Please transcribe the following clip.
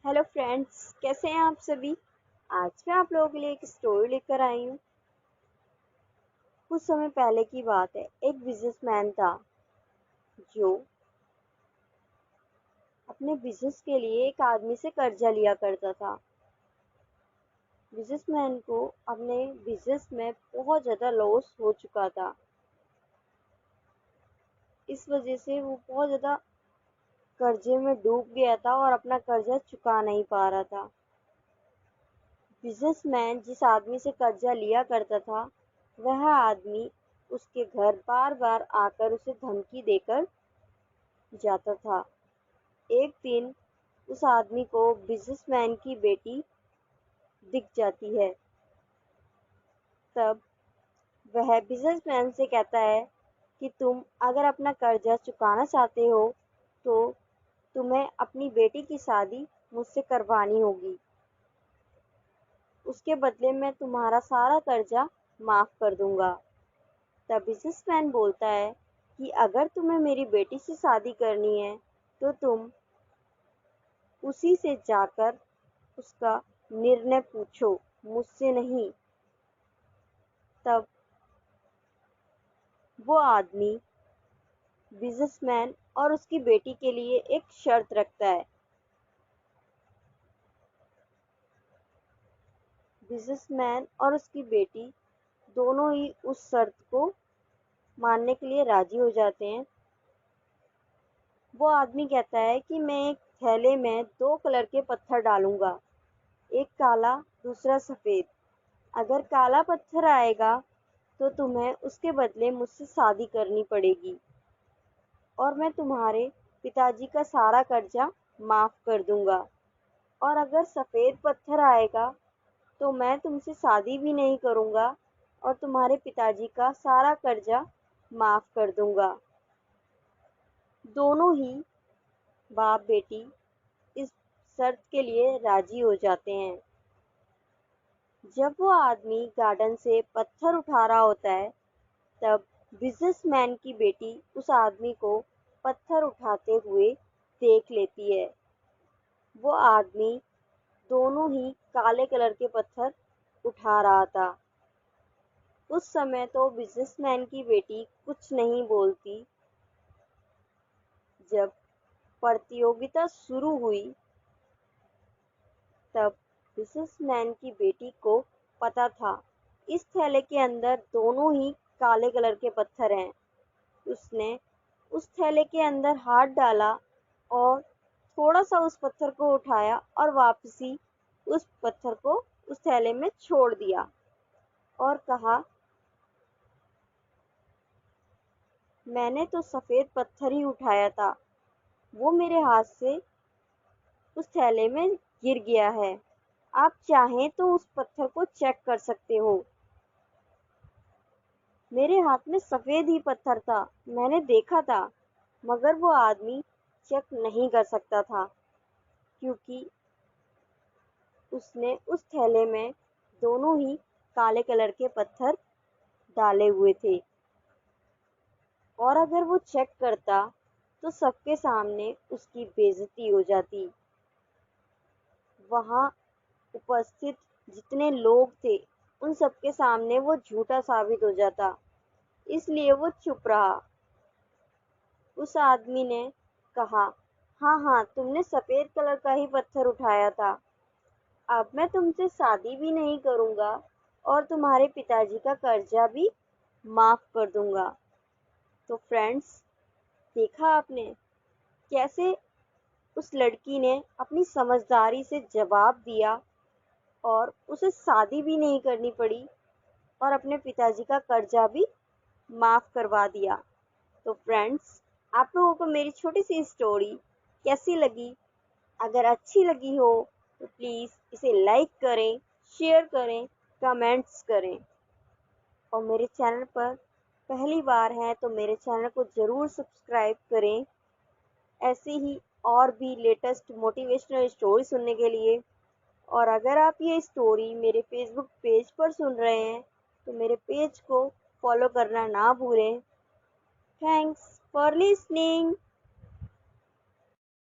Hello friends, कैसे हैं आप सभी। आज मैं आप लोगों के लिए एक स्टोरी लेकर आई हूँ। कुछ समय पहले की बात है। एक बिजनेसमैन था जो अपने बिजनेस के लिए एक आदमी से कर्जा लिया करता था। बिजनेसमैन को अपने बिजनेस में बहुत ज़्यादा लॉस हो चुका था। इस वजह से वो बहुत ज़्यादा कर्जे में डूब गया था और अपना कर्जा चुका नहीं पा रहा था। बिजनेसमैन जिस आदमी से कर्जा लिया करता था, वह आदमी उसके घर बार बार आकर उसे धमकी देकर जाता था। एक दिन उस आदमी को बिजनेसमैन की बेटी दिख जाती है। तब वह बिजनेसमैन से कहता है कि तुम अगर अपना कर्जा चुकाना चाहते हो तो तुम्हें अपनी बेटी की शादी मुझसे करवानी होगी। उसके बदले मैं तुम्हारा सारा कर्जा माफ कर दूंगा। तब बिजनेसमैन बोलता है कि अगर तुम्हें मेरी बेटी से शादी करनी है तो तुम उसी से जाकर उसका निर्णय पूछो, मुझसे नहीं। तब वो आदमी बिजनेसमैन और उसकी बेटी के लिए एक शर्त रखता है। बिजनेसमैन और उसकी बेटी दोनों ही उस शर्त को मानने के लिए राजी हो जाते हैं। वो आदमी कहता है कि मैं एक थैले में 2 कलर के पत्थर डालूंगा, एक काला दूसरा सफेद। अगर काला पत्थर आएगा तो तुम्हें उसके बदले मुझसे शादी करनी पड़ेगी और मैं तुम्हारे पिताजी का सारा कर्जा माफ कर दूंगा। और अगर सफेद पत्थर आएगा तो मैं तुमसे शादी भी नहीं करूंगा और तुम्हारे पिताजी का सारा कर्जा माफ कर दूंगा। दोनों ही बाप बेटी इस शर्त के लिए राजी हो जाते हैं। जब वो आदमी गार्डन से पत्थर उठा रहा होता है, तब बिजनेसमैन की बेटी उस आदमी को पत्थर उठाते हुए देख लेती है। वो आदमी दोनों ही काले कलर के पत्थर उठा रहा था। उस समय तो बिजनेसमैन की बेटी कुछ नहीं बोलती। जब प्रतियोगिता शुरू हुई, तब बिजनेसमैन की बेटी को पता था इस थैले के अंदर दोनों ही काले कलर के पत्थर हैं। उसने उस थैले के अंदर हाथ डाला और थोड़ा सा उस पत्थर को उठाया और वापसी उस पत्थर को उस थैले में छोड़ दिया और कहा, मैंने तो सफेद पत्थर ही उठाया था, वो मेरे हाथ से उस थैले में गिर गया है। आप चाहें तो उस पत्थर को चेक कर सकते हो। मेरे हाथ में सफेद ही पत्थर था, मैंने देखा था। मगर वो आदमी चेक नहीं कर सकता था क्योंकि उसने उस थैले में दोनों ही काले कलर के पत्थर डाले हुए थे। और अगर वो चेक करता तो सबके सामने उसकी बेइज्जती हो जाती। वहां उपस्थित जितने लोग थे उन सबके सामने वो झूठा साबित हो जाता। इसलिए वो चुप रहा। उस आदमी ने कहा, हाँ हाँ, तुमने सफेद कलर का ही पत्थर उठाया था। अब मैं तुमसे शादी भी नहीं करूंगा और तुम्हारे पिताजी का कर्जा भी माफ कर दूंगा। तो फ्रेंड्स, देखा आपने कैसे उस लड़की ने अपनी समझदारी से जवाब दिया और उसे शादी भी नहीं करनी पड़ी और अपने पिताजी का कर्जा भी माफ करवा दिया। तो फ्रेंड्स, आप लोगों को मेरी छोटी सी स्टोरी कैसी लगी? अगर अच्छी लगी हो तो प्लीज़ इसे लाइक करें, शेयर करें, कमेंट्स करें। और मेरे चैनल पर पहली बार हैं तो मेरे चैनल को ज़रूर सब्सक्राइब करें, ऐसे ही और भी लेटेस्ट मोटिवेशनल स्टोरी सुनने के लिए। और अगर आप ये स्टोरी मेरे फेसबुक पेज पर सुन रहे हैं तो मेरे पेज को फॉलो करना ना भूलें। Thanks for listening.